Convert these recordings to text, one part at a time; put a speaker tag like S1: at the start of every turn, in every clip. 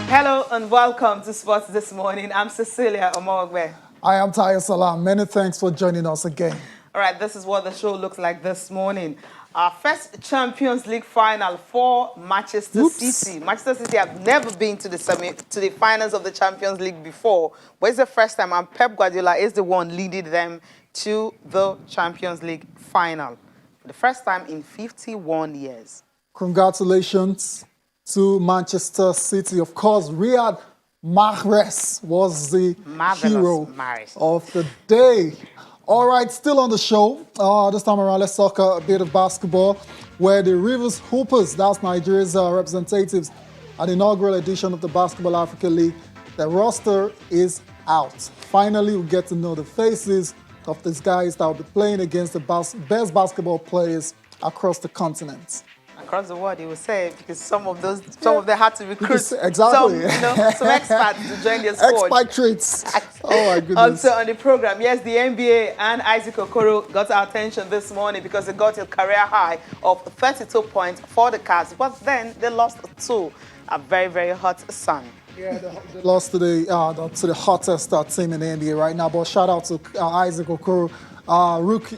S1: Hello and welcome to Sports This Morning. I'm Cecilia Omogbe.
S2: I am Tayo Salam. Many thanks for joining us again.
S1: All right, this is what the show looks like this morning. Our first Champions League final for Manchester City. Manchester City have never been to the finals of the Champions League before, but it's the first time, and Pep Guardiola is the one leading them to the Champions League final for the first time in 51 years.
S2: Congratulations to Manchester City. Of course, Riyad Mahrez was the hero of the day. All right, still on the show. This time around, let's talk a bit of basketball, where the Rivers Hoopers, that's Nigeria's representatives, at the inaugural edition of the Basketball Africa League, the roster is out. Finally, we get to know the faces of these guys that will be playing against the best basketball players across the continent.
S1: Across the world, you would say, because some of them had to recruit some experts to join their squad.
S2: Expatriates. Oh my goodness.
S1: Also on the program, yes, the NBA and Isaac Okoro got our attention this morning because they got a career high of 32 points for the Cavs, but then they lost to a very, very hot Sun.
S2: Yeah, they lost to the hottest team in the NBA right now. But shout out to Isaac Okoro,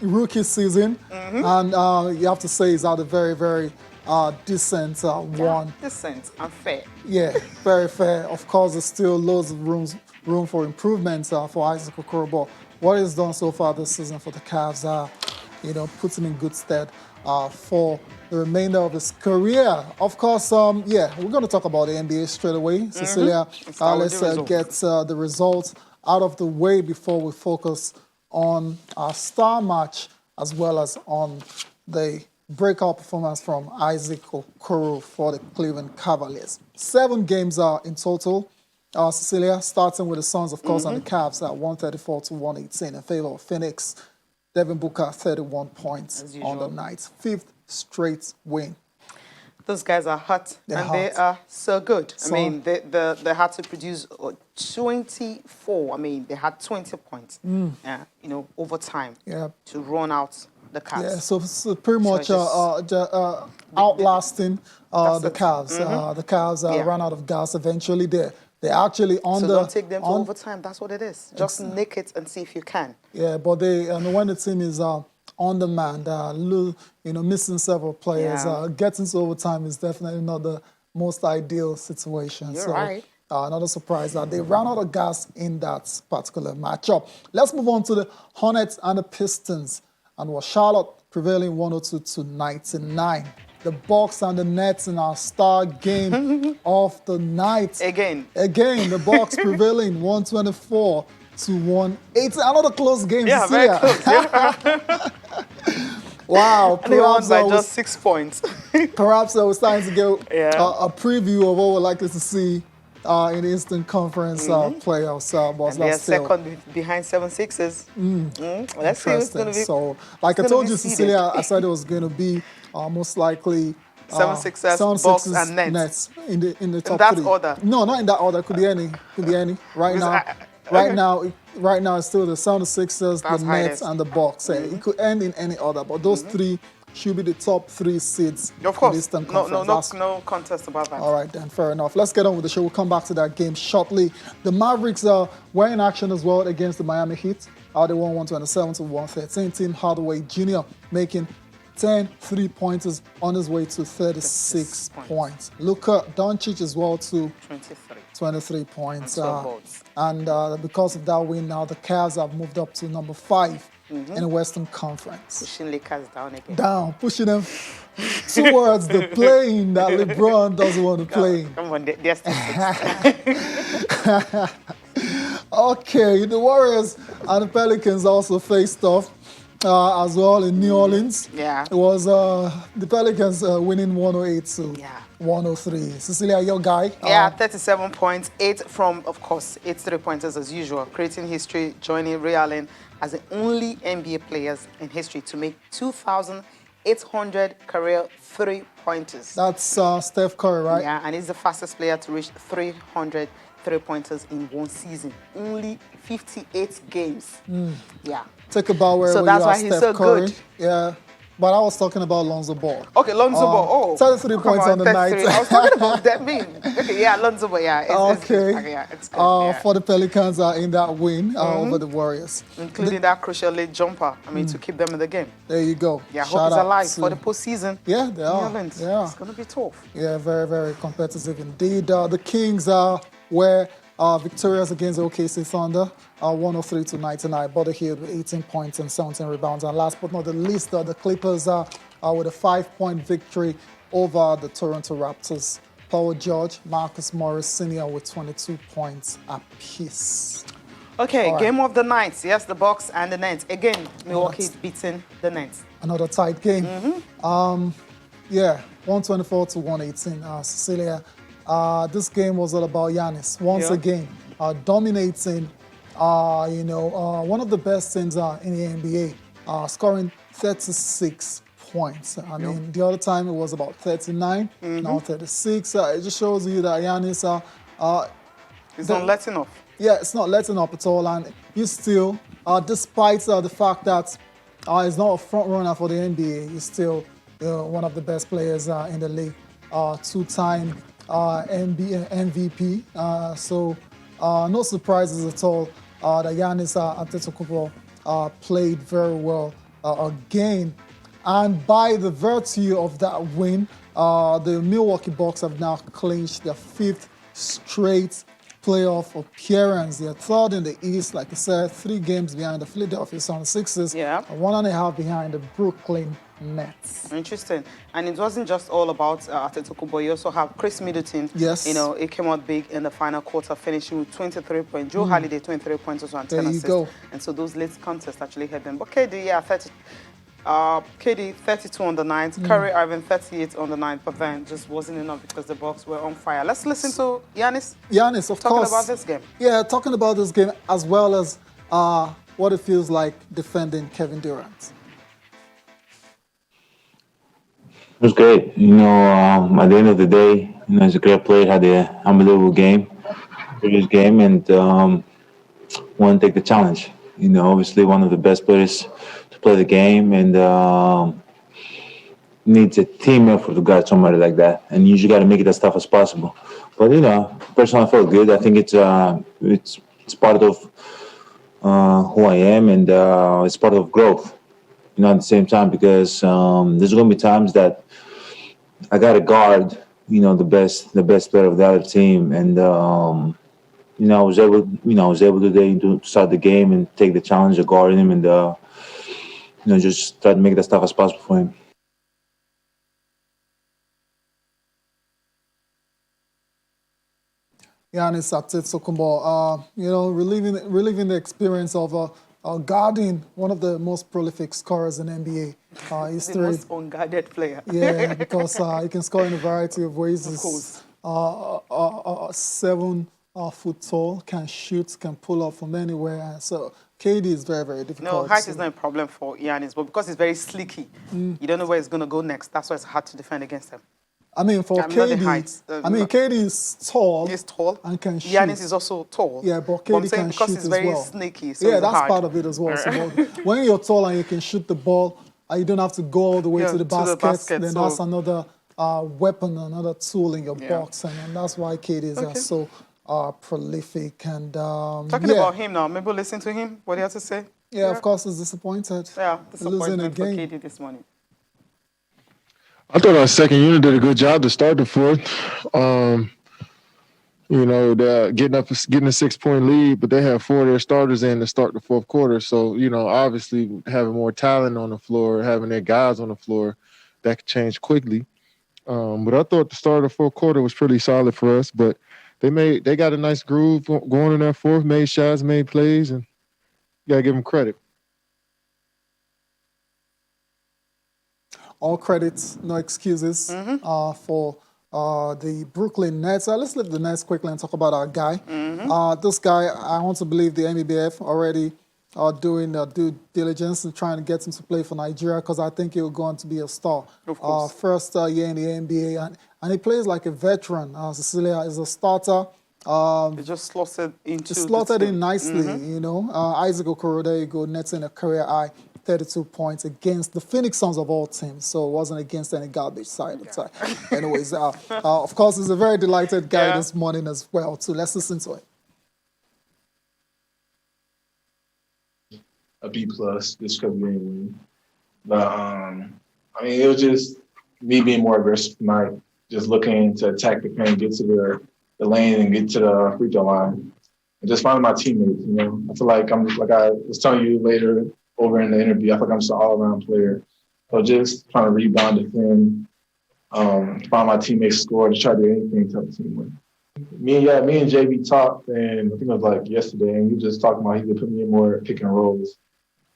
S2: rookie season, and you have to say he's had a very, very decent one.
S1: Decent and fair.
S2: Yeah, very fair. Of course, there's still loads of room for improvement for Isaac Okoro. But what he's done so far this season for the Cavs, puts him in good stead for the remainder of his career. Of course, we're going to talk about the NBA straight away. Cecilia, let's get the results out of the way before we focus on our star match as well as on the breakout performance from Isaac Okoro for the Cleveland Cavaliers. 7 games in total. Cecilia, starting with the Suns, of course, and the Cavs at 134 to 118 in favor of Phoenix. Devin Booker, 31 points on the night. 5th straight win.
S1: Those guys are hot, they are so good. I mean, they had to produce 24. I mean, they had 20 points, over time to run out the Cavs. Yeah,
S2: so pretty much outlasting the Cavs. The Cavs ran out of gas eventually. They're actually on
S1: don't take them to overtime. That's what it is. Just nick it and see if you can.
S2: Yeah, but when the team is on demand, missing several players, getting to overtime is definitely not the most ideal situation.
S1: You're right.
S2: Not a surprise that they ran out of gas in that particular matchup. Let's move on to the Hornets and the Pistons. And was Charlotte prevailing 102 to 99. The Bucks and the Nets in our star game of the night.
S1: Again,
S2: the Bucks prevailing 124 to 180. Another close game.
S1: Yeah, very close. Yeah.
S2: Wow.
S1: And they won by just 6 points.
S2: Perhaps I was starting to get a preview of what we're likely to see in the Eastern Conference playoffs. But
S1: they're second behind 7-6s. Well, let's see who's going to be.
S2: So, like I told you, Cecilia, I said it was going to be most likely
S1: 7-6s, Bucks and Nets
S2: in the top
S1: in that
S2: three.
S1: Order.
S2: No, not in that order. Could be any. Right now, it's still the 76ers, the Nets, and the Bucks. It could end in any order, but those three should be the top 3 seeds.
S1: Of course,
S2: in the Eastern Conference.
S1: No contest about that.
S2: All right, then, fair enough. Let's get on with the show. We'll come back to that game shortly. The Mavericks were in action as well against the Miami Heat. They won 127 to 113. Tim Hardaway Jr. making 10 3-pointers on his way to 36 points. Luka Doncic as well to 23 points. And because of that win, now the Cavs have moved up to number 5 in the Western Conference.
S1: Pushing Lakers down again.
S2: Pushing them towards the plane that LeBron doesn't want to play.
S1: Come on, they're still 6.
S2: Okay, the Warriors and the Pelicans also faced off as well in New Orleans.
S1: Yeah.
S2: It was the Pelicans winning 108 to 103. Cecilia, your guy?
S1: 37 points, 8 from, of course, 8 3-pointers as usual, creating history, joining Ray Allen as the only NBA players in history to make 2,800 career 3-pointers.
S2: That's Steph Curry, right?
S1: Yeah, and he's the fastest player to reach 300 3-pointers in one season. Only 58 games. Yeah.
S2: Talk about where
S1: so
S2: you
S1: that's
S2: are,
S1: why he's
S2: Steph
S1: so
S2: Curry.
S1: good.
S2: Yeah. But I was talking about Lonzo Ball.
S1: Okay, Lonzo Ball. Oh,
S2: 33
S1: come
S2: points on the night.
S1: 33. I was talking about that mean. Okay, yeah, Lonzo Ball. Yeah,
S2: Okay.
S1: yeah, it's good. Yeah.
S2: For the Pelicans in that win over the Warriors.
S1: Including that crucial late jumper. I mean, to keep them in the game.
S2: There you go.
S1: Yeah, I hope
S2: Shout
S1: he's
S2: out
S1: alive
S2: to-
S1: for the postseason.
S2: Yeah, they are.
S1: Orleans.
S2: Yeah.
S1: It's going to be tough.
S2: Yeah, very, very competitive indeed. The Kings were victorious against OKC Thunder, 103-99. Buddy Hield with 18 points and 17 rebounds. And last but not the least, the Clippers with a 5-point victory over the Toronto Raptors. Paul George, Marcus Morris Sr. with 22 points apiece.
S1: Okay,
S2: All right.
S1: game of the night. Yes, the Bucks and the Nets. Again, Milwaukee beating the Nets.
S2: Another tight game. Yeah, 124-118. Cecilia, this game was all about Giannis. Once again, dominating, one of the best teams in the NBA, scoring 36 points. I mean, the other time it was about 39, now 36. It just shows you that Giannis...
S1: He's not letting off.
S2: Yeah, it's not letting up at all. And you still, despite the fact that he's not a front runner for the NBA, he's still one of the best players in the league. Two-time MVP. So no surprises at all that Giannis Antetokounmpo played very well again. And by the virtue of that win, the Milwaukee Bucks have now clinched their 5th straight playoff appearance. They're third in the East, like I said, 3 games behind the Philadelphia 76ers, and 1.5 behind the Brooklyn Nets.
S1: Interesting. And it wasn't just all about Antetokounmpo. You also have Chris Middleton.
S2: Yes.
S1: You know, it came out big in the final quarter, finishing with 23 points. Joe Holiday, 23 points also, and 10 assists.
S2: There you go.
S1: And so those late contests actually helped them. But KD, yeah, KD 32 on the night, Curry Irving 38 on the night, but then just wasn't enough because the Bucks were on fire. Let's listen to Giannis.
S2: Giannis, of
S1: talking
S2: course.
S1: about this game.
S2: Yeah, talking about this game as well as what it feels like defending Kevin Durant.
S3: It was great. You know, at the end of the day, you know, he's a great player, had an unbelievable game, previous game, and want to take the challenge. You know, obviously one of the best players to play the game, and needs a team effort to guard somebody like that. And you usually got to make it as tough as possible. But you know, personally, I felt good. I think it's part of who I am, and it's part of growth. You know, at the same time, because there's going to be times that I got to guard, you know, the best player of the other team, and you know, I was able today to start the game and take the challenge of guarding him, and you know, just try to make it as tough as possible for him.
S2: Giannis Antetokounmpo, you know, reliving the experience of guarding one of the most prolific scorers in NBA history.
S1: The most unguarded player.
S2: Yeah, because he can score in a variety of ways.
S1: Of course.
S2: 7 foot tall, can shoot, can pull up from anywhere. So KD is very, very difficult.
S1: No, height is not a problem for Giannis, but because he's very slicky, you don't know where he's going to go next. That's why it's hard to defend against him.
S2: I mean, for KD, KD is tall.
S1: He's tall.
S2: And can shoot.
S1: Giannis is also tall.
S2: Yeah, but KD can
S1: because
S2: shoot
S1: he's
S2: as
S1: very
S2: well.
S1: sneaky. So
S2: yeah, that's
S1: hard.
S2: part of it as well. So when you're tall and you can shoot the ball, you don't have to go all the way to the basket. Then that's another weapon, another tool in your box, and that's why KD is so prolific. And
S1: talking about him now, maybe listen to him. What he has to say.
S2: Yeah, of course, he's disappointed.
S1: Yeah, disappointment for
S2: game.
S1: KD this morning.
S4: I thought our second unit did a good job to start the fourth. You know, they're getting a 6-point lead, but they have 4 of their starters in to start the fourth quarter. So, you know, obviously having more talent on the floor, having their guys on the floor, that could change quickly. But I thought the start of the fourth quarter was pretty solid for us. But they got a nice groove going in that fourth, made shots, made plays, and you got to give them credit.
S2: All credits, no excuses for the Brooklyn Nets. Let's leave the Nets quickly and talk about our guy. This guy, I want to believe the NBBF already doing due diligence and trying to get him to play for Nigeria because I think he'll go on to be a star.
S1: Of course.
S2: First year in the NBA, and he plays like a veteran. Cecilia is a starter.
S1: He just slotted into
S2: in nicely, you know. Isaac Okoro, there you go, netting a career high 32 points against the Phoenix Suns of all teams. So it wasn't against any garbage side. Anyways, of course, he's a very delighted guy this morning as well. So let's listen to it.
S5: A B plus just because we didn't win. But I mean, it was just me being more aggressive tonight, just looking to attack the paint, get to the lane, and get to the free throw line, and just finding my teammates. You know, I feel like I'm like I was telling you later over in the interview. I feel like I'm just an all-around player. So just trying to rebound, defend, find my teammates, score, to try to do anything to help the team win. Me and JB talked, and I think it was like yesterday, and we just talking about he could put me in more pick and rolls.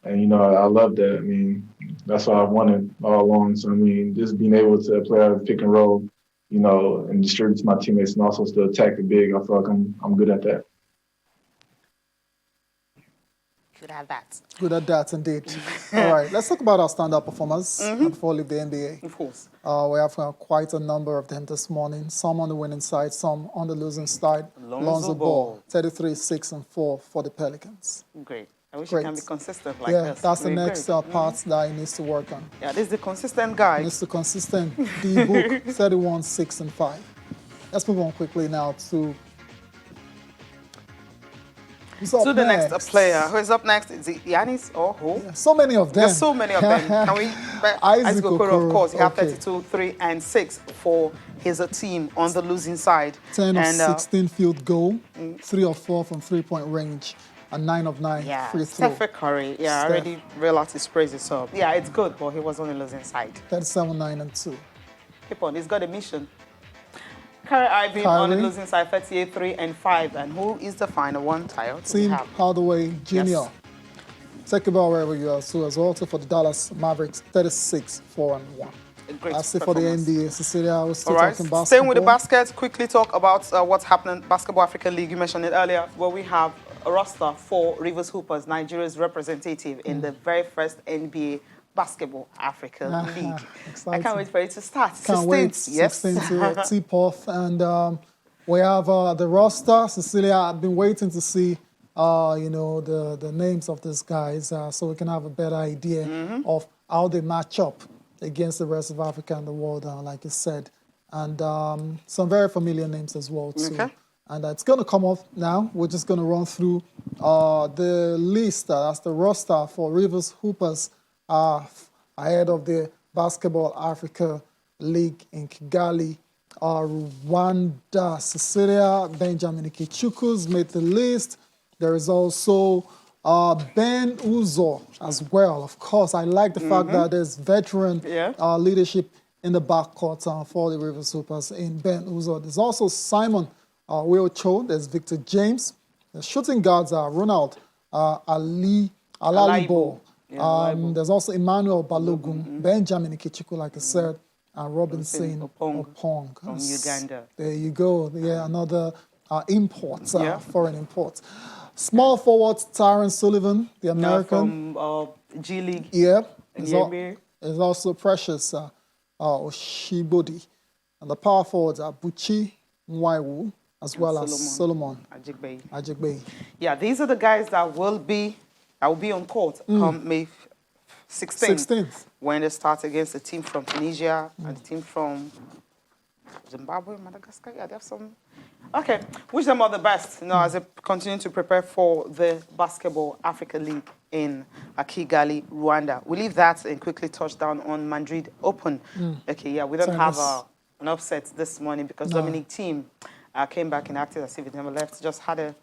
S5: And, you know, I love that. I mean, that's what I wanted all along. So, I mean, just being able to play out of pick and roll, you know, and distribute to my teammates and also still attack the big, I feel like I'm good at that.
S1: Good at that.
S2: Good at that, indeed. All right, let's talk about our standout performers before we leave the NBA.
S1: Of course.
S2: We have quite a number of them this morning. Some on the winning side, some on the losing side. Lonzo Ball, 33, 6, and 4 for the Pelicans.
S1: Great. I wish he can be consistent like
S2: this.
S1: this.
S2: That's the next part that he needs to work on.
S1: Yeah, this is the consistent guy.
S2: He's the consistent D-book, 31, 6, and 5. Let's move on quickly now to
S1: the next player. Who is up next? Is it Giannis or who?
S2: Yeah, so many of them.
S1: There's so many of them. Can we? Isaac Okoro, of course. He had 32, 3, and 6 for his team on the losing side.
S2: 10 of 16 field goal, 3 of 4 from three-point range. And 9 of 9 free throw.
S1: Steph Curry, I already realized his praises. So, yeah, it's good, but he was on the losing side.
S2: 37, 9, and 2.
S1: Keep on, he's got a mission. Kyrie on the losing side, 38, 3, and 5. And who is the final one, Tayo?
S2: Tim Hardaway Jr. Yes. Take a ball wherever you are. So as well for the Dallas Mavericks, 36, 4, and 1. That's it for the NBA. Cecilia, I was still talking basketball.
S1: Staying with the baskets, quickly talk about what's happening. Basketball Africa League, you mentioned it earlier, where we have a roster for Rivers Hoopers, Nigeria's representative in the very first NBA Basketball Africa League. Exciting. I can't wait for it to start.
S2: Can't wait.
S1: Yes.
S2: 16 to tip off. And we have the roster. Cecilia, I've been waiting to see, you know, the names of these guys so we can have a better idea of how they match up against the rest of Africa and the world, like you said. And some very familiar names as well, too.
S1: Okay.
S2: And it's going to come off now. We're just going to run through the list. That's the roster for Rivers Hoopers ahead of the Basketball Africa League in Kigali, Rwanda. Cecilia Benjamin Ikichukwu's made the list. There is also Ben Uzo as well. Of course, I like the fact that there's veteran leadership in the backcourt for the Rivers Hoopers in Ben Uzo. There's also Simon Will Cho, there's Victor James. The shooting guards are Ronald Alalibo. There's also Emmanuel Balogun, Benjamin Ikichukwu, like I said, and Robinson Opong
S1: from Uganda.
S2: There you go. Yeah, another import, foreign import. Small forward, Tyron Sullivan, the American.
S1: From G League.
S2: Yeah. There's also Precious Oshibodi. And the power forwards are Buchi Nwaiwu, as well as Solomon Ajigbe.
S1: Yeah, these are the guys that will be on court come May 16th when they start against the team from Tunisia and the team from Zimbabwe, Madagascar. Yeah, they have some. Okay, wish them all the best, you know, as they continue to prepare for the Basketball Africa League in Kigali, Rwanda. We leave that and quickly touch down on Madrid Open. Okay, yeah, we don't have an upset this morning because Dominic Thiem came back and acted as if he never left. Just had a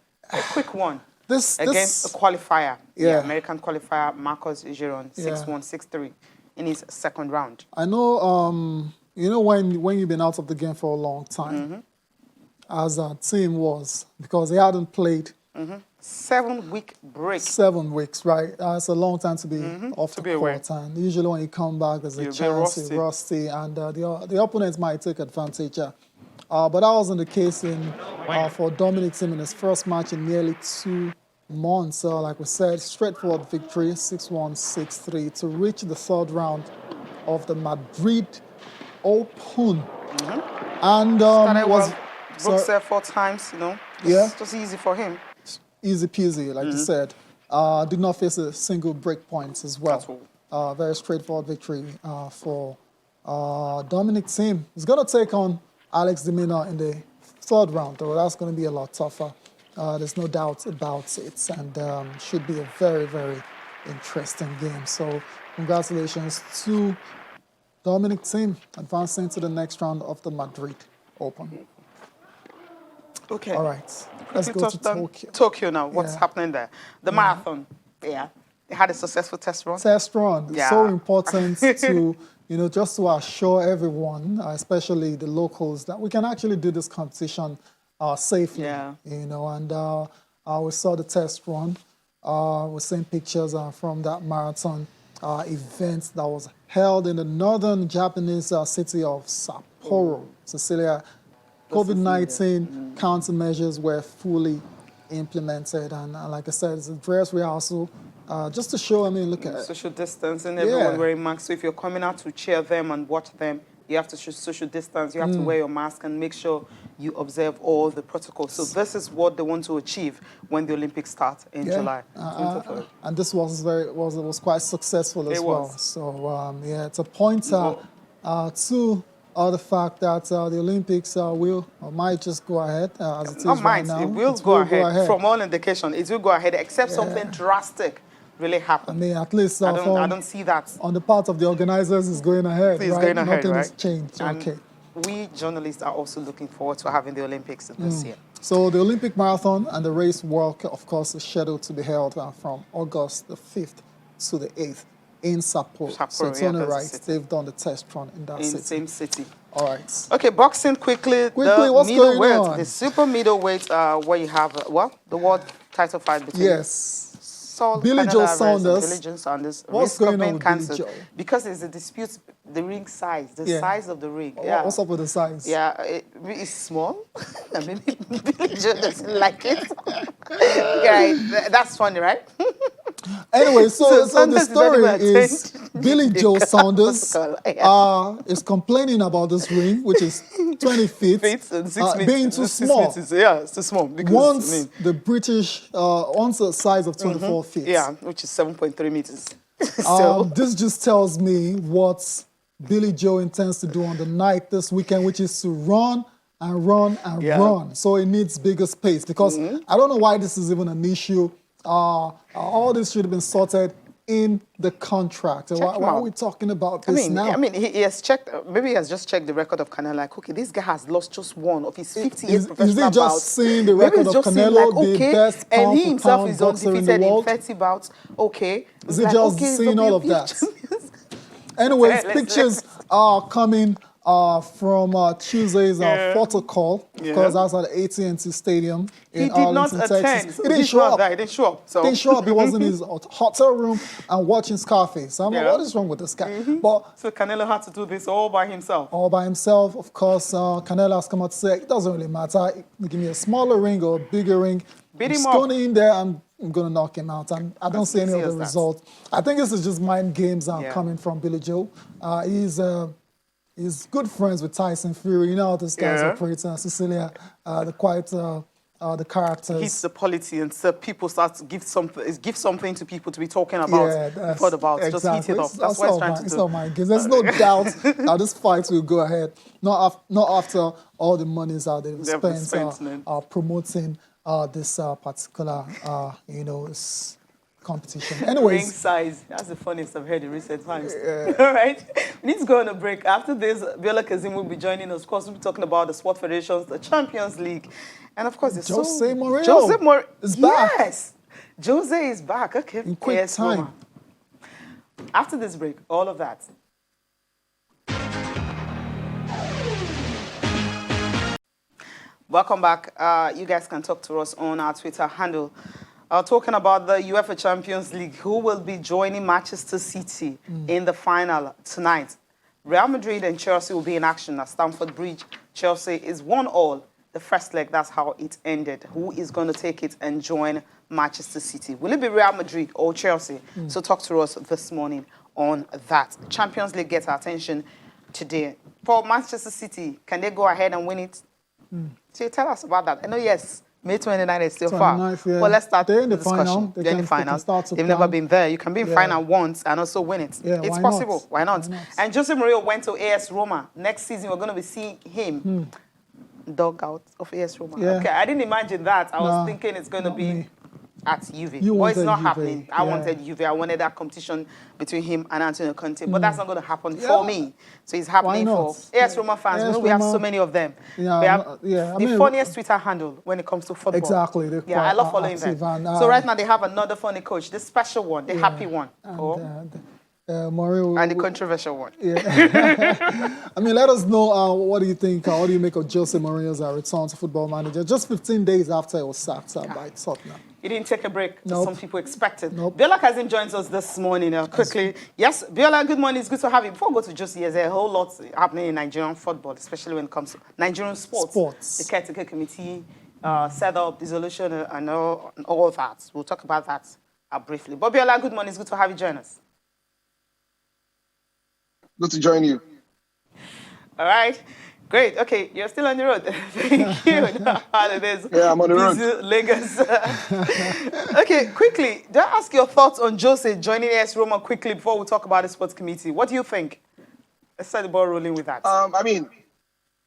S1: quick one against a qualifier, American qualifier, Marcos Giron, 6-1, 6-3 in his second round.
S2: I know, you know, when you've been out of the game for a long time, as our team was, because he hadn't played.
S1: 7-week break.
S2: 7 weeks, right? It's a long time to be off the court. And usually when you come back, there's a chance you're rusty, and the opponents might take advantage. But that wasn't the case for Dominic Thiem in his first match in nearly 2 months. Like we said, straightforward victory, 6-1, 6-3, to reach the third round of the Madrid Open. And was
S1: Brooks there 4 times, you know. Just easy for him.
S2: Easy peasy, like you said. Did not face a single break point as well.
S1: At all.
S2: Very straightforward victory for Dominic Thiem. He's going to take on Alex Dimina in the third round, though that's going to be a lot tougher. There's no doubt about it, and should be a very, very interesting game. So congratulations to Dominic Thiem advancing to the next round of the Madrid Open.
S1: Okay.
S2: All right, let's go to Tokyo.
S1: Tokyo now. What's
S2: Yeah.
S1: happening there? The marathon. Yeah. They had a successful test run.
S2: Test run.
S1: Yeah.
S2: So important to, just to assure everyone, especially the locals, that we can actually do this competition safely.
S1: Yeah.
S2: And we saw the test run. We're seeing pictures from that marathon event that was held in the northern Japanese city of Sapporo, Cecilia. COVID-19 countermeasures were fully implemented, and like I said, it's a dress rehearsal just to show. I mean, look at
S1: Social distancing, everyone wearing masks. So if you're coming out to cheer them and watch them, you have to social distance. You have to wear your mask and make sure you observe all the protocols. So this is what they want to achieve when the Olympics start in July 23rd.
S2: and this was quite successful as well.
S1: Was.
S2: So it's a pointer to the fact that the Olympics will or might just go ahead as it is right now.
S1: It will go ahead. From all indication, it will go ahead, except something drastic really happen.
S2: I mean, at least
S1: I don't see that.
S2: On the part of the organizers, is going ahead.
S1: It's
S2: right?
S1: going ahead,
S2: Nothing
S1: right?
S2: has changed.
S1: And
S2: okay.
S1: we journalists are also looking forward to having the Olympics this year.
S2: So the Olympic marathon and the race walk, of course, is scheduled to be held from August the 5th to the 8th in Sapporo. So it's only right they've done the test run in that city.
S1: In the same city.
S2: All right.
S1: Okay, boxing quickly.
S2: Quickly, what's going on?
S1: The super middleweight, where you have, the world title fight between
S2: Billy Joe Saunders.
S1: Billy Joe Saunders.
S2: What's going on with Billy Joe?
S1: Because there's a dispute, the ring size, size of the ring.
S2: What's up with the size?
S1: Yeah, it's small. I mean, Billy Joe doesn't like it. Right, that's funny, right?
S2: Anyway, so the story is
S1: attention.
S2: Billy Joe Saunders is complaining about this ring, which is 20 feet, being too small.
S1: It's too small. Because,
S2: Once the British, once the size of 24 feet.
S1: Yeah, which is 7.3 meters.
S2: This just tells me what Billy Joe intends to do on the night this weekend, which is to run and run and run. So it needs bigger space because I don't know why this is even an issue. All this should have been sorted in the contract. Why are we talking about this now?
S1: I mean, he has checked, maybe he has just checked the record of Canelo, like, okay, this guy has lost just one of his 58 professional bouts.
S2: Is he just seeing the record of Canelo, the best pound
S1: and he himself is
S2: boxer in the
S1: undefeated
S2: world?
S1: in 30 bouts. Okay.
S2: Is he just seeing all of that? Anyways, pictures are coming from Tuesday's photo call, because that's at AT&T Stadium in Arlington, Texas. He didn't show up.
S1: He didn't show up.
S2: He didn't show up. He was in his hotel room and watching Scarface. I'm like, what is wrong with this guy? But
S1: so Canelo had to do this all by himself.
S2: All by himself, of course. Canelo has come out to say it doesn't really matter. Give me a smaller ring or a bigger ring.
S1: Beat him
S2: He's
S1: up.
S2: going in there and I'm going to knock him out. And I don't see any other result. I think this is just mind games coming from Billy Joe. He's good friends with Tyson Fury. You know how this guy's operating. Cecilia, the characters.
S1: He's the politician, so people start to give something to people to be talking about before the bout.
S2: Exactly.
S1: Just heat it up. That's what he's trying to do.
S2: It's not mind games. There's no doubt that this fight will go ahead. Not after all the monies they've spent promoting this particular, this competition. Anyways.
S1: Ring size. That's the funniest I've heard in recent times. All right. We need to go on a break. After this, Biola Kazim will be joining us. Of course, we'll be talking about the sport federations, the Champions League. And of course,
S2: Jose Mourinho is back.
S1: Yes. Jose is back. Okay.
S2: In quick time.
S1: Roma. After this break, all of that. Welcome back. You guys can talk to us on our Twitter handle. Talking about the UEFA Champions League, who will be joining Manchester City in the final tonight. Real Madrid and Chelsea will be in action at Stamford Bridge. Chelsea is 1-1. The first leg, that's how it ended. Who is going to take it and join Manchester City? Will it be Real Madrid or Chelsea? So talk to us this morning on that. Champions League gets our attention today. For Manchester City, can they go ahead and win it? So tell us about that. I know, yes, May 29th is still
S2: 29th,
S1: far.
S2: yeah.
S1: Well, let's start
S2: They're in
S1: the
S2: the
S1: discussion.
S2: final.
S1: They're in the
S2: They can
S1: final.
S2: start to
S1: They've never
S2: plan.
S1: been there. You can be in
S2: Yeah.
S1: final once and also win it.
S2: Yeah,
S1: It's
S2: why
S1: possible.
S2: not?
S1: Why not?
S2: Why not?
S1: And Jose Mourinho went to AS Roma. Next season, we're going to be seeing him dug out of AS Roma.
S2: Yeah.
S1: Okay, I didn't imagine that. I was
S2: Nah,
S1: thinking it's going to
S2: not
S1: be
S2: me.
S1: at Juve.
S2: You
S1: But it's
S2: wanted
S1: not
S2: Juve,
S1: happening. I
S2: yeah.
S1: wanted Juve. I wanted that competition between him and Antonio Conte. But that's not going to happen for
S2: Yeah.
S1: me. So it's happening
S2: not?
S1: for AS Roma fans.
S2: AS
S1: We know we have so
S2: Roma,
S1: many of them.
S2: yeah,
S1: We have
S2: yeah, I
S1: the
S2: mean,
S1: funniest Twitter handle when it comes to football.
S2: Exactly. They're
S1: Yeah, I
S2: quite
S1: love following them.
S2: active and,
S1: So right now they have another funny coach, the special one, the happy one,
S2: and Mourinho,
S1: and the controversial one.
S2: I mean, let us know what do you think, what do you make of Jose Mourinho's return to Football Manager just 15 days after he was sacked by Tottenham.
S1: He didn't take a break, as
S2: Nope.
S1: some people expected.
S2: Nope.
S1: Biola Kazim joins us this morning quickly. Yes, Biola, good morning. It's good to have you. Before we go to Jose, there's a whole lot happening in Nigerian football, especially when it comes to Nigerian sports. The caretaker committee, set up, dissolution, and all that. We'll talk about that briefly. But Biola, good morning. It's good to have you join us.
S6: Good to join you.
S1: All right. Great. Okay, you're still on the road. Thank you. Holidays.
S6: Yeah, I'm on the road.
S1: Lagos. Okay, quickly, do I ask your thoughts on Jose joining AS Roma quickly before we talk about the sports committee? What do you think? Let's start the ball rolling with that.
S6: I mean,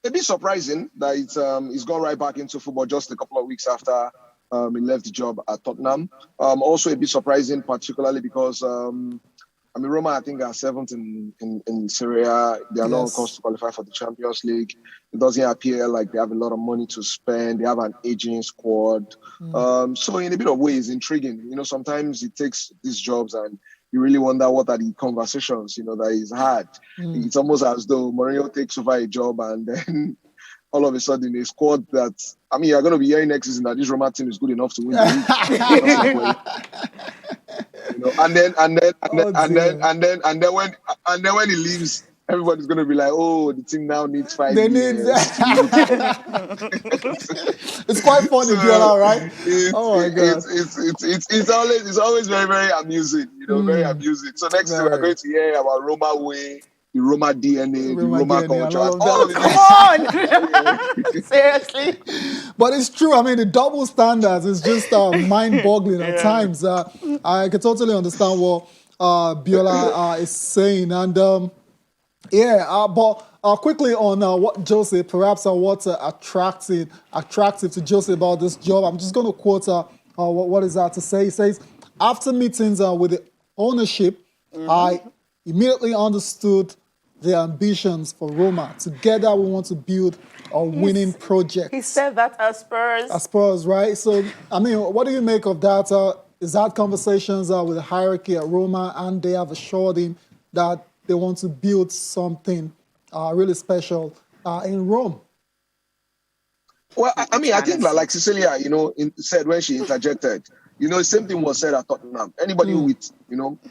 S6: a bit surprising that he's gone right back into football just a couple of weeks after he left the job at Tottenham. Also a bit surprising, particularly because Roma, I think, are seventh in Serie A. They are not on course to qualify for the Champions League. It doesn't appear like they have a lot of money to spend. They have an aging squad. So in a bit of ways, intriguing. You know, sometimes he takes these jobs and you really wonder what are the conversations, that he's had. It's almost as though Mourinho takes over a job and then all of a sudden a squad that, you're going to be hearing next season that this Roma team is good enough to win the league. And then when he leaves, everybody's gonna be like, "Oh, the team now needs 5 years."
S2: It's quite funny, Biola, right? Oh my God!
S6: It's always very, very amusing, very amusing. So next we're going to hear about Roma way, the Roma DNA, the Roma culture.
S1: Come on! Seriously.
S2: But it's true. I mean, the double standards is just mind-boggling at times. I can totally understand what Biola is saying. And but quickly on what Jose, perhaps what's attractive to Jose about this job. I'm just going to quote what is that to say. He says, after meetings with the ownership, I immediately understood their ambitions for Roma. Together, we want to build a winning project.
S1: He said that as Spurs.
S2: As Spurs, right? So, what do you make of that? Is that conversations with the hierarchy at Roma, and they have assured him that they want to build something really special in Rome?
S6: Well, I think like Cecilia, said when she interjected, the same thing was said at Tottenham. Anybody with,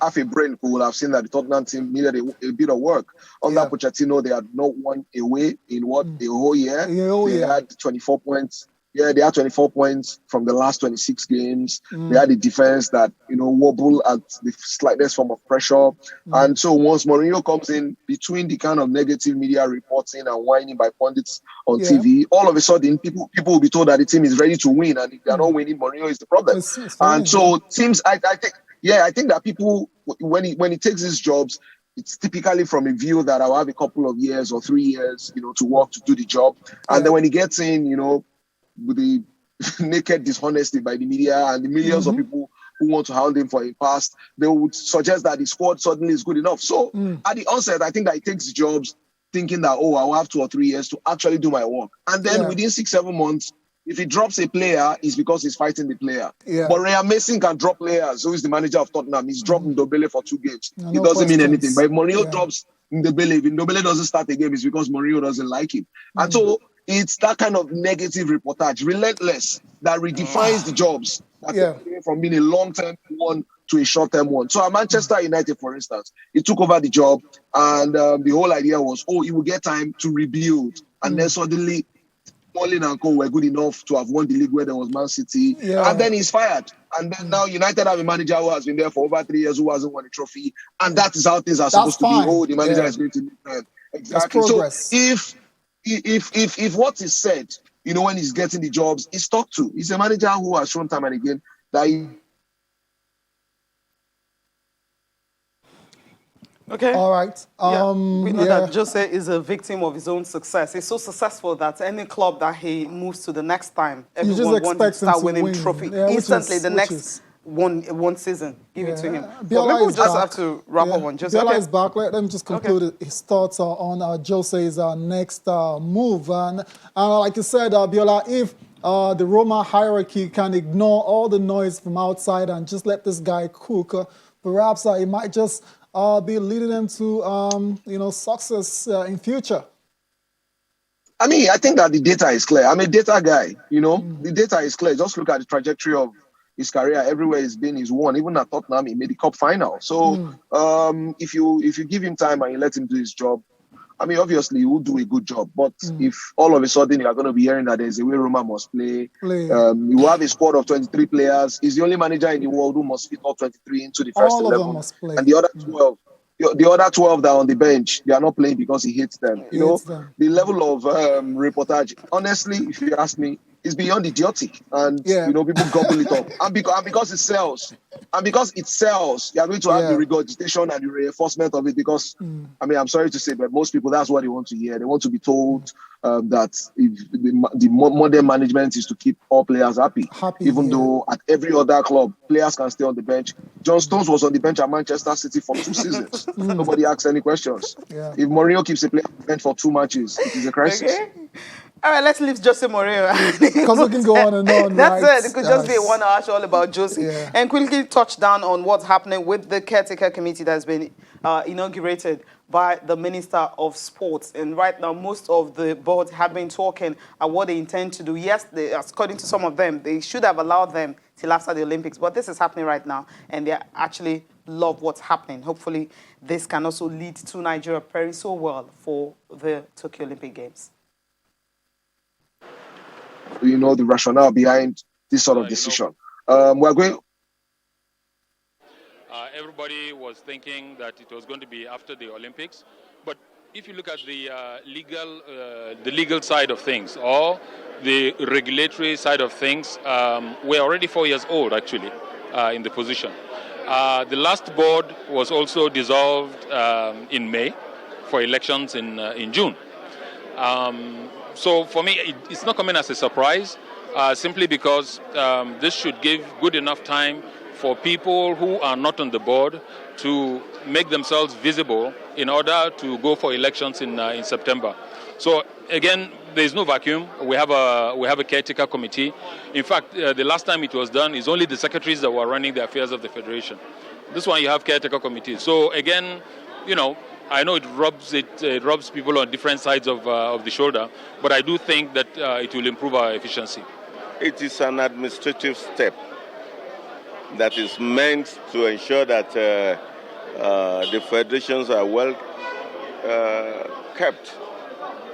S6: half a brain who will have seen that the Tottenham team needed a bit of work. Under Pochettino, they had not won away in a whole year. They had 24 points. Yeah, they had 24 points from the last 26 games. They had a defense that, wobble at the slightest form of pressure. And so once Mourinho comes in, between the kind of negative media reporting and whining by pundits on TV, all of a sudden people will be told that the team is ready to win. And if they are not winning, Mourinho is the problem. Teams, I think that people, when he takes these jobs, it's typically from a view that I'll have a couple of years or 3 years, to work to do the job. And then when he gets in, with the naked dishonesty by the media and the millions of people who want to hound him for a past, they would suggest that the squad suddenly is good enough. So at the onset, I think that he takes jobs thinking that, I'll have 2 or 3 years to actually do my work. And then within 6-7 months, if he drops a player, it's because he's fighting the player. But Ryan Mason can drop players. Who is the manager of Tottenham? He's dropped Ndobele for 2 games. It doesn't mean anything. But if Mourinho drops Ndobele, if Ndobele doesn't start a game, it's because Mourinho doesn't like him. And so it's that kind of negative reportage, relentless, that redefines the jobs from being a long-term one to a short-term one. So at Manchester United, for instance, he took over the job, and the whole idea was, he will get time to rebuild. And then suddenly, Pauline and Co were good enough to have won the league where there was Man City. And then he's fired. And then now United have a manager who has been there for over 3 years who hasn't won a trophy. And that is how things are supposed to be. The manager is going to leave. Exactly. So if what is said, when he's getting the jobs, is talked to. He's a manager who has shown time and again that
S1: Okay.
S2: All right.
S1: We know that Jose is a victim of his own success. He's so successful that any club that he moves to the next time,
S2: You just
S1: everyone wants him to
S2: expect him
S1: start
S2: to
S1: winning
S2: win.
S1: trophy
S2: Yeah,
S1: instantly. The next one season, give it to him. But maybe
S2: Biola
S1: we'll
S2: is
S1: just
S2: back.
S1: have to wrap up on Jose.
S2: Biola
S1: Okay.
S2: is back. Let them just conclude his thoughts on Jose's next move. And like you said, Biola, if the Roma hierarchy can ignore all the noise from outside and just let this guy cook, perhaps it might just be leading them to success in future.
S6: I mean, I think that the data is clear. I'm a data guy, The data is clear. Just look at the trajectory of his career. Everywhere he's been, he's won. Even at Tottenham, he made the cup final. So if you give him time and you let him do his job, I mean, obviously he will do a good job. But if all of a sudden you are going to be hearing that there's a way Roma must play, you have a squad of 23 players. He's the only manager in the world who must fit all 23 into the first
S2: all
S6: 11.
S2: Of them must play.
S6: And the other 12. The other 12 that are on the bench, they are not playing because he hates them. The level of reportage, honestly, if you ask me, is beyond idiotic. And, people gobble it up. And because it sells. And because it sells, you are going to have the regurgitation and the reinforcement of it because, I mean, I'm sorry to say, but most people, that's what they want to hear. They want to be told that if the modern management is to keep all players happy even though at every other club, players can stay on the bench. John Stones was on the bench at Manchester City for 2 seasons. Nobody asks any questions. If Mourinho keeps a player on the bench for 2 matches, it is a crisis.
S1: Okay. All right, let's leave Jose Mourinho.
S2: Because we can go on and on.
S1: That's it. It could just be a 1 hour show all about Jose. And quickly touch down on what's happening with the caretaker committee that's been inaugurated by the Minister of Sports. And right now, most of the boards have been talking about what they intend to do. Yes, according to some of them, they should have allowed them till after the Olympics. But this is happening right now, and they actually love what's happening. Hopefully, this can also lead to Nigeria preparing so well for the Tokyo Olympic Games.
S6: The rationale behind this sort of decision. We're going.
S7: Everybody was thinking that it was going to be after the Olympics, but if you look at the legal side of things or the regulatory side of things, we're already 4 years old actually in the position. The last board was also dissolved in May for elections in June. So for me, it's not coming as a surprise, simply because this should give good enough time for people who are not on the board to make themselves visible in order to go for elections in September. So again, there is no vacuum. We have a caretaker committee. In fact, the last time it was done, it's only the secretaries that were running the affairs of the federation. This one you have caretaker committee. So again, I know it rubs people on different sides of the shoulder, but I do think that it will improve our efficiency.
S8: It is an administrative step that is meant to ensure that the federations are well kept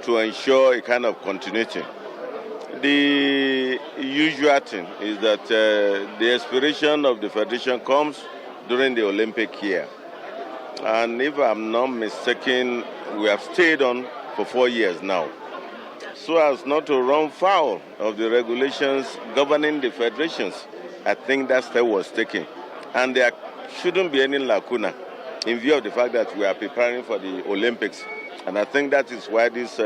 S8: to ensure a kind of continuity. The usual thing is that the expiration of the federation comes during the Olympic year. And if I'm not mistaken, we have stayed on for 4 years now, so as not to run foul of the regulations governing the federations. I think that step was taken. And there shouldn't be any lacuna in view of the fact that we are preparing for the Olympics. And I think that is why this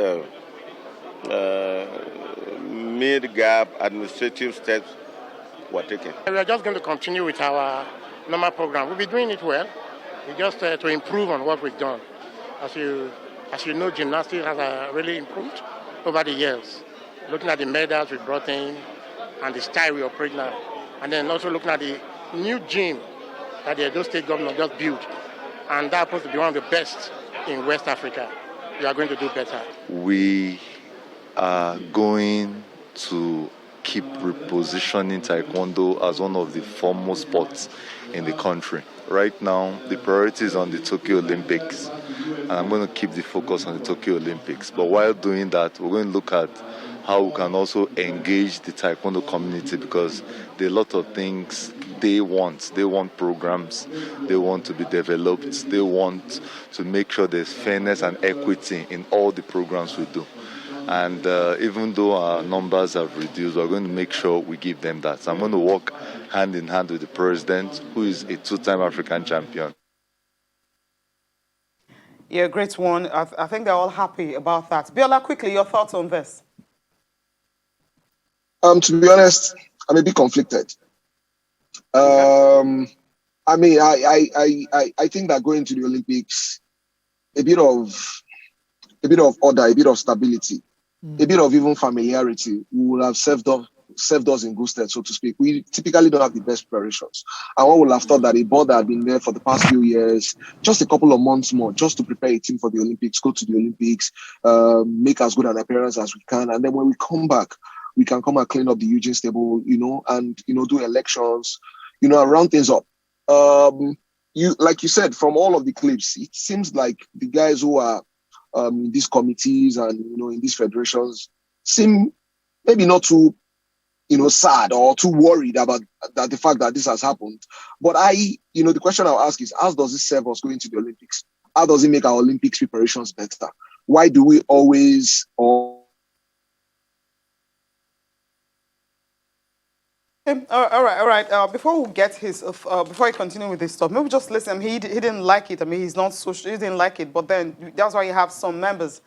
S8: mid-gap administrative steps were taken.
S9: We are just going to continue with our normal program. We'll be doing it well. We just to improve on what we've done. As you know, gymnastics has really improved over the years. Looking at the medals we brought in and the style we operate now. And then also looking at the new gym that the Edo State government just built. And that's supposed to be one of the best in West Africa. We are going to do better.
S10: We are going to keep repositioning Taekwondo as one of the foremost sports in the country. Right now, the priority is on the Tokyo Olympics. And I'm going to keep the focus on the Tokyo Olympics. But while doing that, we're going to look at how we can also engage the Taekwondo community, because there are a lot of things they want. They want programs. They want to be developed. They want to make sure there's fairness and equity in all the programs we do. And even though our numbers have reduced, we're going to make sure we give them that. So I'm going to work hand in hand with the president, who is a two-time African champion.
S1: Yeah, great one. I think they're all happy about that. Biola, quickly, your thoughts on this?
S6: To be honest, I'm a bit conflicted.
S1: Okay.
S6: I mean, I think that going to the Olympics, a bit of order, a bit of stability, a bit of even familiarity would have served us in good stead, so to speak. We typically don't have the best preparations. And one would have thought that a board that had been there for the past few years, just a couple of months more, just to prepare a team for the Olympics, go to the Olympics, make as good an appearance as we can. And then when we come back, we can come and clean up the Eugene stable, and, do elections, and round things up. Like you said, from all of the clips, it seems like the guys who are in these committees and in these federations seem maybe not too sad or too worried about the fact that this has happened. But the question I'll ask is, how does this serve us going to the Olympics? How does it make our Olympics preparations better? Why do we always
S1: All right. Before we get before I continue with this stuff, maybe just listen. He didn't like it. I mean, he's not social. He didn't like it. But then that's why you have some members,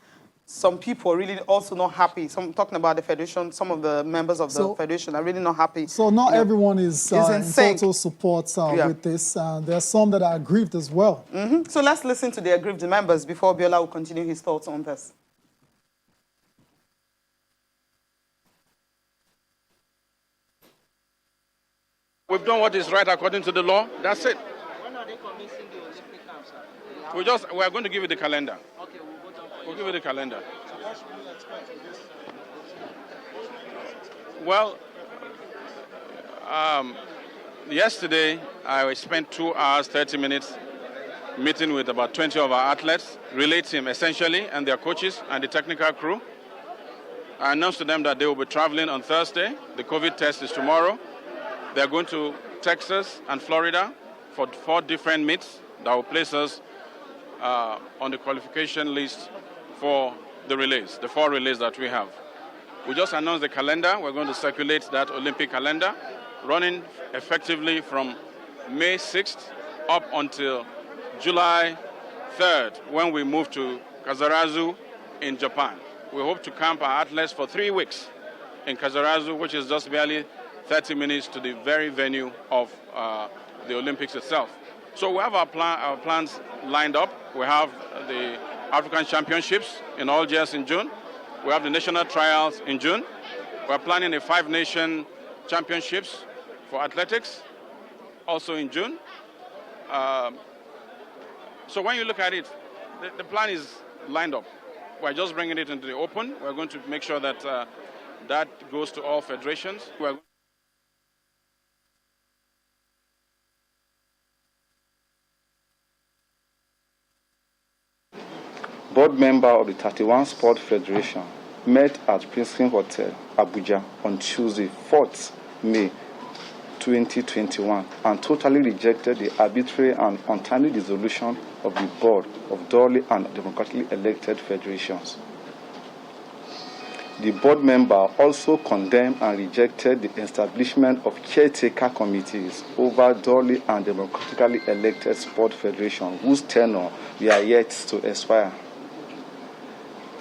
S1: some people really also not happy. Some talking about the federation. Some of the members of the federation are really not happy.
S2: So not everyone is in
S1: sync.
S2: total support with this. There are some that are aggrieved as well.
S1: So let's listen to the aggrieved members before Biola will continue his thoughts on this.
S11: We've done what is right according to the law. That's it.
S12: When are they commencing the Olympic camps?
S11: We are going to give you the calendar.
S12: Okay,
S11: we'll give you the calendar.
S12: So what should we expect in this?
S11: Well, yesterday I spent 2 hours, 30 minutes meeting with about 20 of our athletes, relay team essentially, and their coaches and the technical crew. I announced to them that they will be traveling on Thursday. The COVID test is tomorrow. They're going to Texas and Florida for 4 different meets that will place us on the qualification list for the relays, the 4 relays that we have. We just announced the calendar. We're going to circulate that Olympic calendar, running effectively from May 6th up until July 3rd, when we move to Kazarazu in Japan. We hope to camp our athletes for 3 weeks in Kazarazu, which is just barely 30 minutes to the very venue of the Olympics itself. So we have our plans lined up. We have the African Championships in Algiers in June. We have the national trials in June. We're planning a 5-nation championships for athletics also in June. So when you look at it, the plan is lined up. We're just bringing it into the open. We're going to make sure that that goes to all federations.
S13: Board member of the 31 Sport Federation met at Princeton Hotel, Abuja on Tuesday, 4th May 2021 and totally rejected the arbitrary and untimely dissolution of the board of duly and democratically elected federations. The board member also condemned and rejected the establishment of caretaker committees over duly and democratically elected sport federations whose tenure we are yet to expire.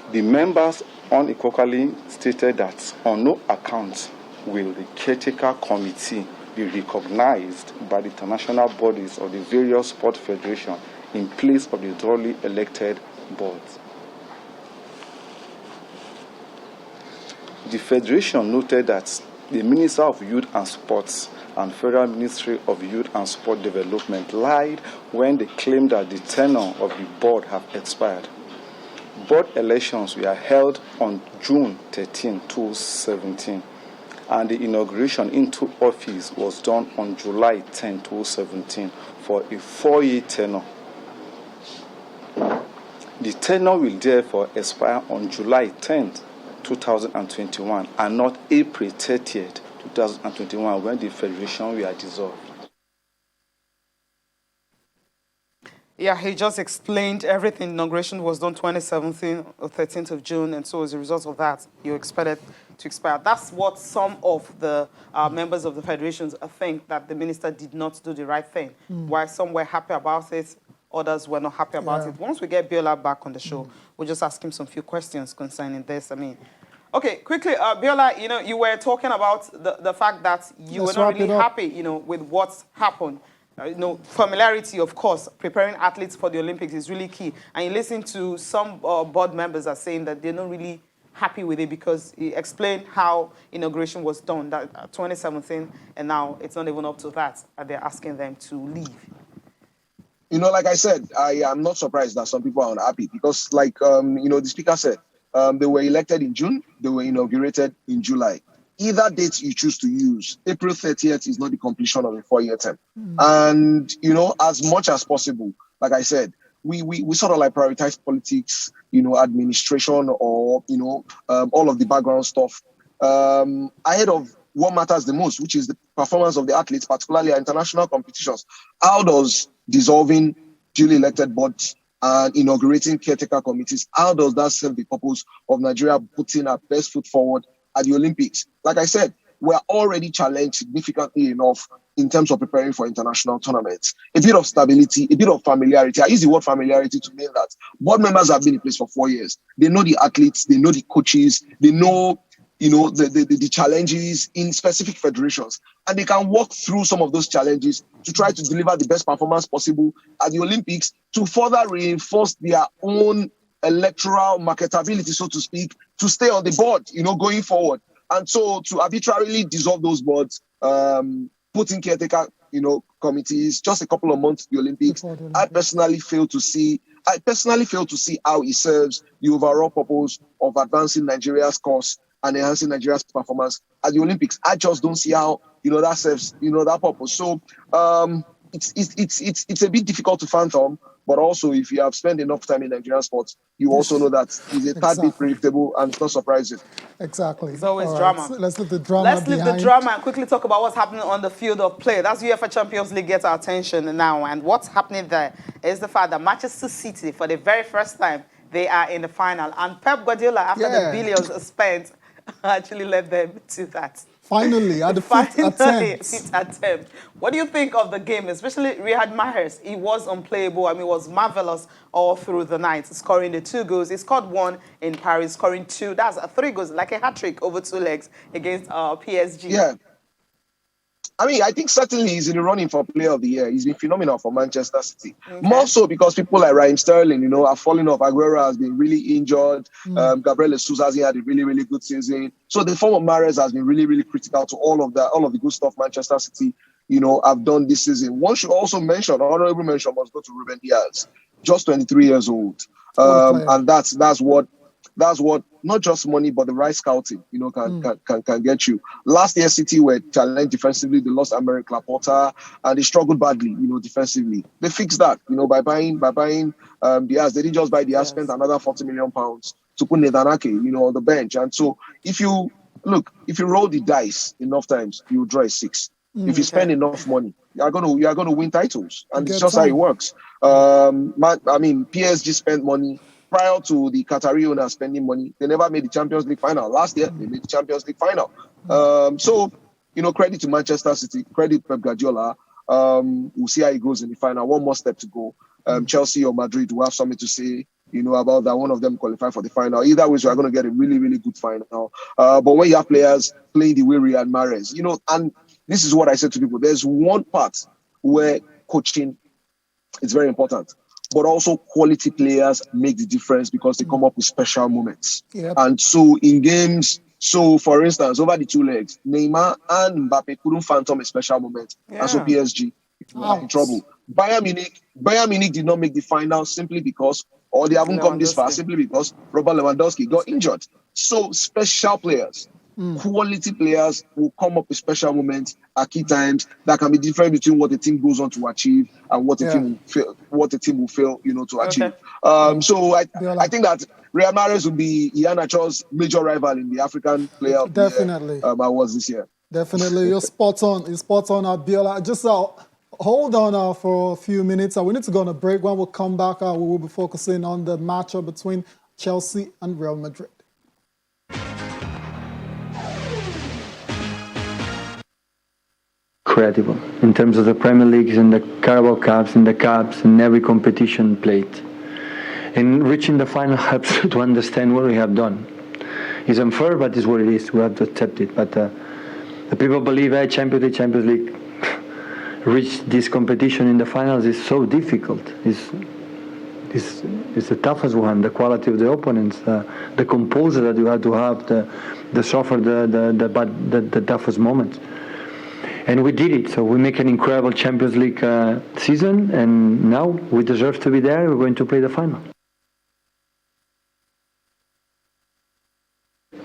S13: The members unequivocally stated that on no account will the caretaker committee be recognized by the international bodies of the various sport federations in place of the duly elected boards. The federation noted that the Minister of Youth and Sports and Federal Ministry of Youth and Sport Development lied when they claimed that the tenure of the board have expired. Board elections were held on June 13, 2017, and the inauguration into office was done on July 10, 2017, for a 4-year tenure. The tenure will therefore expire on July 10, 2021, and not April 30, 2021, when the federation were dissolved.
S1: Yeah, he just explained everything. Inauguration was done 2017 or 13th of June, and so as a result of that, you expected to expire. That's what some of the members of the federations think, that the minister did not do the right thing. While some were happy about it, others were not happy about it. Once we get Biola back on the show, we'll just ask him some few questions concerning this. I mean, okay, quickly, Biola, you were talking about the fact that you
S2: Let's
S1: were not
S2: wrap
S1: really
S2: it up.
S1: happy, with what's happened. Familiarity, of course, preparing athletes for the Olympics is really key. And you listen to some board members are saying that they're not really happy with it because he explained how inauguration was done, that 2017, and now it's not even up to that, and they're asking them to leave.
S6: Like I said, I am not surprised that some people are unhappy because, the speaker said, they were elected in June, they were inaugurated in July. Either date you choose to use, April 30th is not the completion of a 4-year term. And, as much as possible, like I said, we sort of like prioritize politics, administration or, all of the background stuff ahead of what matters the most, which is the performance of the athletes, particularly at international competitions. How does dissolving duly elected boards and inaugurating caretaker committees, how does that serve the purpose of Nigeria putting our best foot forward at the Olympics? Like I said, we're already challenged significantly enough in terms of preparing for international tournaments. A bit of stability, a bit of familiarity. I use the word familiarity to mean that board members have been in place for 4 years. They know the athletes, they know the coaches, they know the challenges in specific federations, and they can walk through some of those challenges to try to deliver the best performance possible at the Olympics to further reinforce their own electoral marketability, so to speak, to stay on the board, going forward. And so to arbitrarily dissolve those boards, put in caretaker, committees just a couple of months to the Olympics, I personally fail to see how it serves the overall purpose of advancing Nigeria's cause and enhancing Nigeria's performance at the Olympics. I just don't see how that serves that purpose. So it's a bit difficult to fathom, but also if you have spent enough time in Nigerian sports, you also know that it's a tad bit predictable and it's not surprising.
S2: Exactly.
S1: It's always
S2: All right,
S1: drama.
S2: so let's leave the drama
S1: Let's leave the
S2: behind.
S1: drama and quickly talk about what's happening on the field of play. That's UEFA Champions League gets our attention now. And what's happening there is the fact that Manchester City, for the very first time, they are in the final. And Pep Guardiola, after the billions spent, actually led them to that.
S2: Finally, at the fifth
S1: attempt. What do you think of the game, especially Riyad Mahrez? He was unplayable. I mean, it was marvelous all through the night, scoring the 2 goals. He scored 1 in Paris, scoring 2. That's 3 goals, like a hat-trick over 2 legs against PSG.
S6: Yeah. I mean, I think certainly he's in the running for Player of the Year. He's been phenomenal for Manchester City. Okay. More so because people like Raheem Sterling, have fallen off. Aguero has been really injured. Gabriel Jesus has had a really, really good season. So the form of Mahrez has been really, really critical to all of the good stuff Manchester City, have done this season. One should also mention, honorable mention must go to Ruben Diaz, just 23 years old. And that's what not just money but the right scouting can get you. Last year City were challenged defensively. They lost Americ Laporta and they struggled badly defensively. They fixed that by buying Diaz. They didn't just buy Diaz, spent another 40 million pounds to put Nathan Ake on the bench. And so if you roll the dice enough times, you draw a 6. If you spend enough money, you're gonna win titles, and it's just how it works. PSG spent money prior to the Qatari owners spending money. They never made the Champions League final. Last year, they made the Champions League final. So, credit to Manchester City, credit Pep Guardiola. We'll see how it goes in the final. One more step to go. Chelsea or Madrid will have something to say, about that. One of them qualify for the final. Either way, so we're going to get a really, really good final. But when you have players playing the way Riyad Mahrez, and this is what I said to people, there's one part where coaching is very important, but also quality players make the difference because they come up with special moments.
S2: Yep.
S6: And so in games, for instance, over the 2 legs, Neymar and Mbappe couldn't phantom a special moment. Yeah. And so PSG were in trouble. Bayern Munich did not make the final simply because, or they haven't come this far simply because Robert Lewandowski got injured. So special players, quality players will come up with special moments at key times that can be different between what the team goes on to achieve and what the team will fail, to achieve. So I think that Real Madrid will be Iheanacho's major rival in the African Player of the Year awards this year.
S2: Definitely, you're spot on. You're spot on, Abiola. Just hold on for a few minutes. We need to go on a break. When we come back, we will be focusing on the matchup between Chelsea and Real Madrid.
S14: Incredible in terms of the Premier Leagues and the Carabao Cups and the Cups and every competition played. And reaching the final helps to understand what we have done. It's unfair, but it's what it is. We have to accept it. But the people believe Champions League reach this competition in the finals is so difficult. It's the toughest one. The quality of the opponents, the composure that you have to have, the suffer the toughest moments. And we did it. So we make an incredible Champions League season, and now we deserve to be there. We're going to play the final.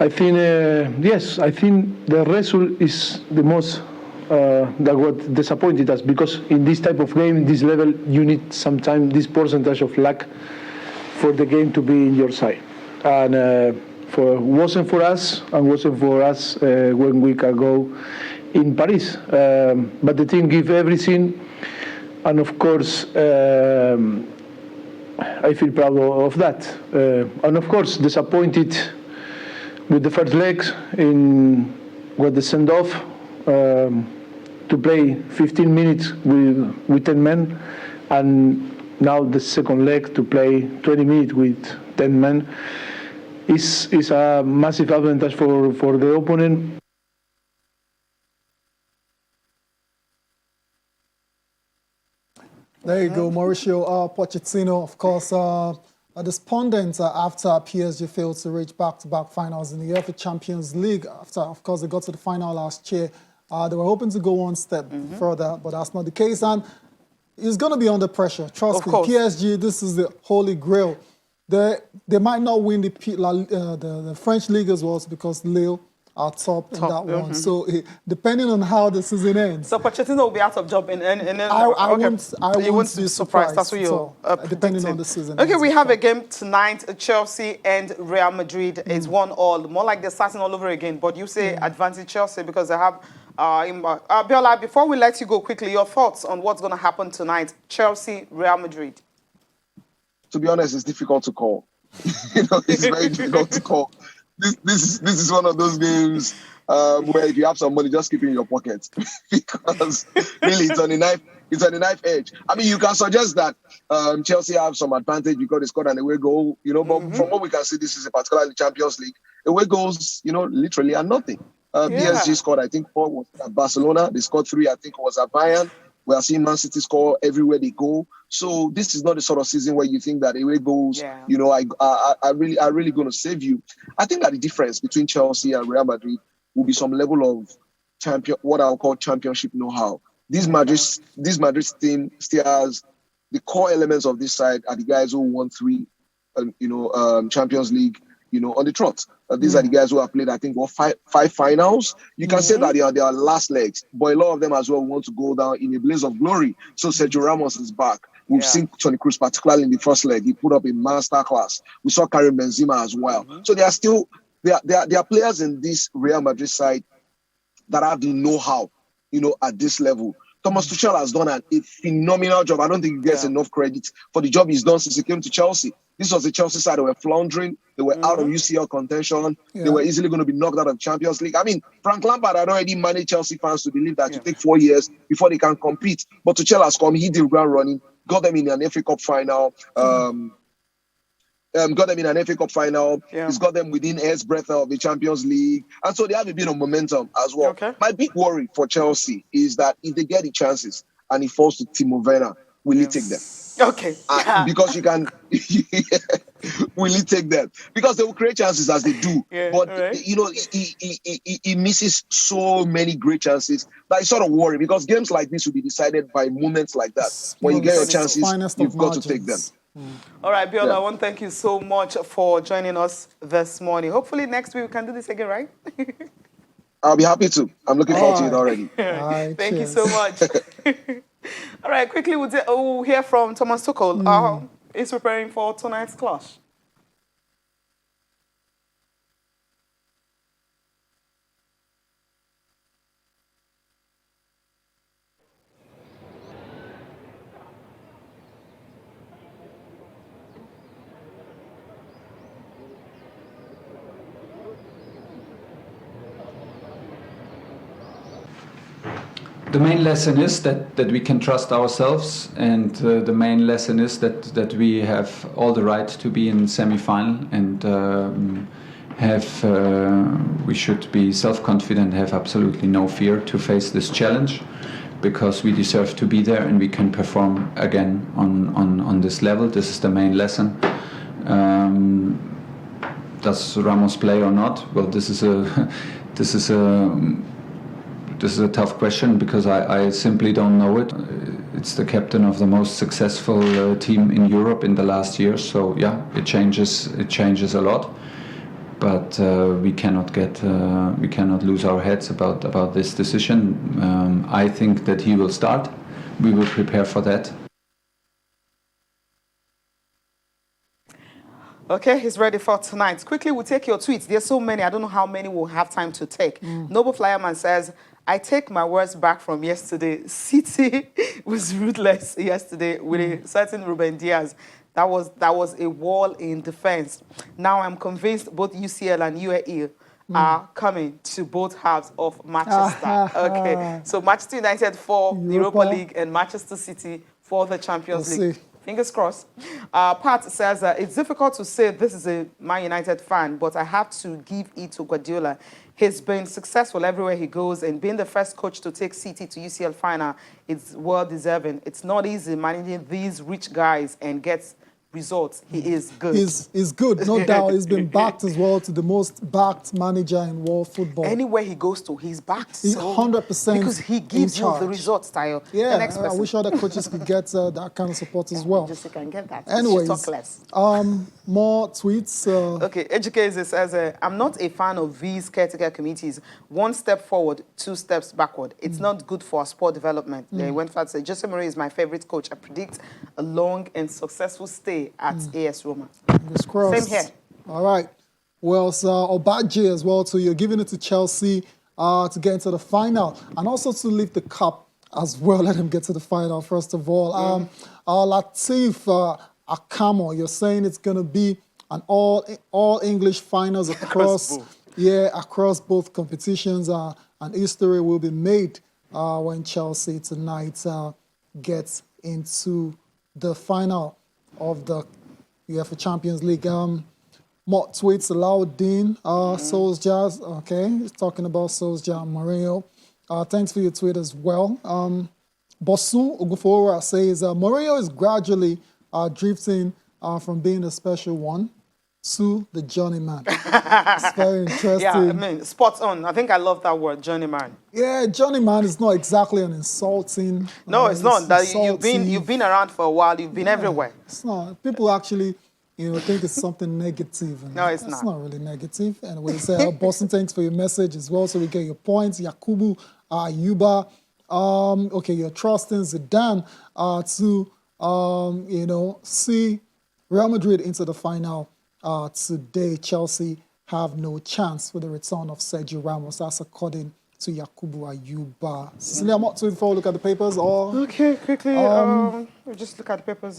S15: I think, yes, I think the result is the most that what disappointed us, because in this type of game, in this level, you need sometimes this percentage of luck for the game to be in your side. And wasn't for us when we can go in Paris. But the team give everything, and of course, I feel proud of that. And of course, disappointed with the first legs with the send-off to play 15 minutes with 10 men, and now the second leg to play 20 minutes with 10 men is a massive advantage for the opponent.
S2: There you go, Mauricio Pochettino, of course, a despondent after PSG failed to reach back-to-back finals in the UEFA Champions League. After, of course, they got to the final last year. They were hoping to go one step further, but that's not the case. And it's going to be under pressure. Trust me, PSG, this is the holy grail. They might not win the French league as well, because Lille are top in that one. So depending on how the season ends.
S1: So Pochettino will be out of job
S2: I won't be surprised.
S1: That's what you're
S2: depending on the season.
S1: Okay, we have a game tonight. Chelsea and Real Madrid is 1-1. More like they're starting all over again. But you say advantage Chelsea because they have... Biola, before we let you go quickly, your thoughts on what's going to happen tonight. Chelsea, Real Madrid.
S6: To be honest, it's difficult to call. It's very difficult to call. This is one of those games where if you have some money, just keep it in your pocket because really it's on the knife edge. I mean, you can suggest that Chelsea have some advantage because they scored an away goal, but from what we can see, this is a particularly Champions League. Away goals, literally are nothing. PSG scored, I think, 4 was at Barcelona. They scored 3, I think, was at Bayern. We are seeing Man City score everywhere they go. So this is not the sort of season where you think that away goals, are really going to save you. I think that the difference between Chelsea and Real Madrid will be some level of what I'll call championship know-how. This Madrid team still has the core elements of this side are the guys who won 3, Champions League, on the trot. These are the guys who have played, I think, 5 finals. You can say that they are last legs, but a lot of them as well want to go down in a blaze of glory. So Sergio Ramos is back. We've seen Toni Kroos, particularly in the first leg. He put up a master class. We saw Karim Benzema as well. So there are players in this Real Madrid side that have the know-how, at this level. Thomas Tuchel has done a phenomenal job. I don't think he gets enough credit for the job he's done since he came to Chelsea. This was the Chelsea side. They were floundering. They were out of UCL contention. They were easily going to be knocked out of Champions League. I mean, Frank Lampard had already managed Chelsea fans to believe that it take 4 years before they can compete. But Tuchel has come. He did ground running. Got them in an FA Cup final. Got them in an FA Cup final. He's got them within hair's breadth of the Champions League. And so they have a bit of momentum as well. My big worry for Chelsea is that if they get the chances and it falls to Timo Werner, will he take them?
S1: Okay.
S6: Because you can... will he take them? Because they will create chances as they do. But, he misses so many great chances that I sort of worry because games like this will be decided by moments like that. When you get your chances, you've got to take them.
S1: All right, Biola, I want to thank you so much for joining us this morning. Hopefully next week we can do this again, right?
S6: I'll be happy to. I'm looking forward to it already.
S1: Thank you so much. All right, quickly we'll hear from Thomas Tuchel. He's preparing for tonight's clash.
S16: The main lesson is that we can trust ourselves, and the main lesson is that we have all the right to be in semi-final, and we should be self-confident, have absolutely no fear to face this challenge, because we deserve to be there and we can perform again on this level. This is the main lesson. Does Ramos play or not? Well, this is a tough question, because I simply don't know it. It's the captain of the most successful team in Europe in the last years, so yeah, it changes a lot. But we cannot lose our heads about this decision. I think that he will start. We will prepare for that.
S1: Okay, he's ready for tonight. Quickly, we'll take your tweets. There's so many. I don't know how many we'll have time to take. Noble Flyerman says, I take my words back from yesterday. City was ruthless yesterday with a certain Ruben Diaz. That was a wall in defense. Now I'm convinced both UCL and UAE are coming to both halves of Manchester. Okay, so Manchester United for the Europa League and Manchester City for the Champions League. Fingers crossed. Pat says, it's difficult to say this is a Man United fan, but I have to give it to Guardiola. He's been successful everywhere he goes, and being the first coach to take City to UCL final, it's well-deserving. It's not easy managing these rich guys and get results. He is good.
S2: He's good, no doubt. He's been backed as well to the most backed manager in world football.
S1: Anywhere he goes to, he's backed.
S2: He's 100%
S1: because he gives you the results, Tayo.
S2: Yeah, I wish other coaches could get that kind of support as well.
S1: Just can get that.
S2: Anyways,
S1: talk less.
S2: More tweets.
S1: Okay, Educator says, I'm not a fan of these caretaker committees. One step forward, two steps backward. It's not good for sport development. They went further to say, Jose Mourinho is my favorite coach. I predict a long and successful stay at AS Roma.
S2: Fingers crossed.
S1: Same here.
S2: All right. Well, so Obaje as well, too. You're giving it to Chelsea to get into the final and also to lift the cup as well. Let him get to the final, first of all. Latif Akamo, you're saying it's going to be an all English finals across both competitions, and history will be made when Chelsea tonight gets into the final of the UEFA Champions League. More tweets, Alauddin, Solskjaer, okay, he's talking about Solskjaer and Mourinho. Thanks for your tweet as well. Bosu Ogufora says, Mourinho is gradually drifting from being a special one to the journeyman. It's very interesting.
S1: Yeah, I mean, spot on. I think I love that word, journeyman.
S2: Yeah, journeyman is not exactly an insulting.
S1: No, it's not. You've been around for a while. You've been everywhere.
S2: It's not. People actually, think it's something negative.
S1: No, it's not.
S2: It's not really negative. Anyways, Boston, thanks for your message as well. So we get your points. Yakubu Ayuba. Okay, you're trusting Zidane to see Real Madrid into the final. Today, Chelsea have no chance with the return of Sergio Ramos. That's according to Yakubu Ayuba. Cecilia, I'm not too before we look at the papers.
S1: Okay, quickly. We'll just look at the papers.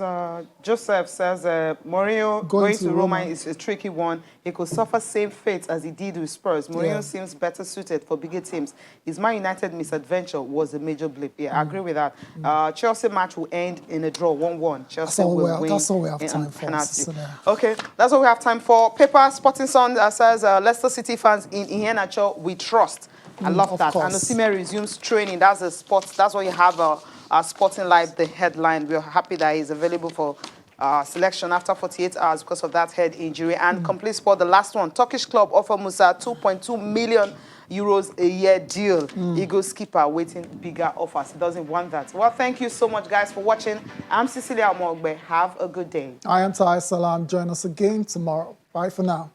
S1: Joseph says Mourinho going to Roma is a tricky one. He could suffer same fate as he did with Spurs. Mourinho seems better suited for bigger teams. His Man United misadventure was a major blip. Yeah, I agree with that. Chelsea match will end in a draw, 1-1. Chelsea will win.
S2: That's all we have time for.
S1: Okay, that's all we have time for. Paper Sporting Sun says Leicester City fans in Iheanacho, we trust. I love that. And Osimhen resumes training. That's a sport. That's why you have a Sporting Life, the headline. We're happy that he's available for selection after 48 hours because of that head injury. And Complete Sport, the last one. Turkish club offer Musa 2.2 million euros a year deal. Eagles keeper waiting bigger offers. He doesn't want that. Well, thank you so much, guys, for watching. I'm Cecilia Omogbe. Have a good day.
S2: I am Tai Salam. Join us again tomorrow. Bye for now.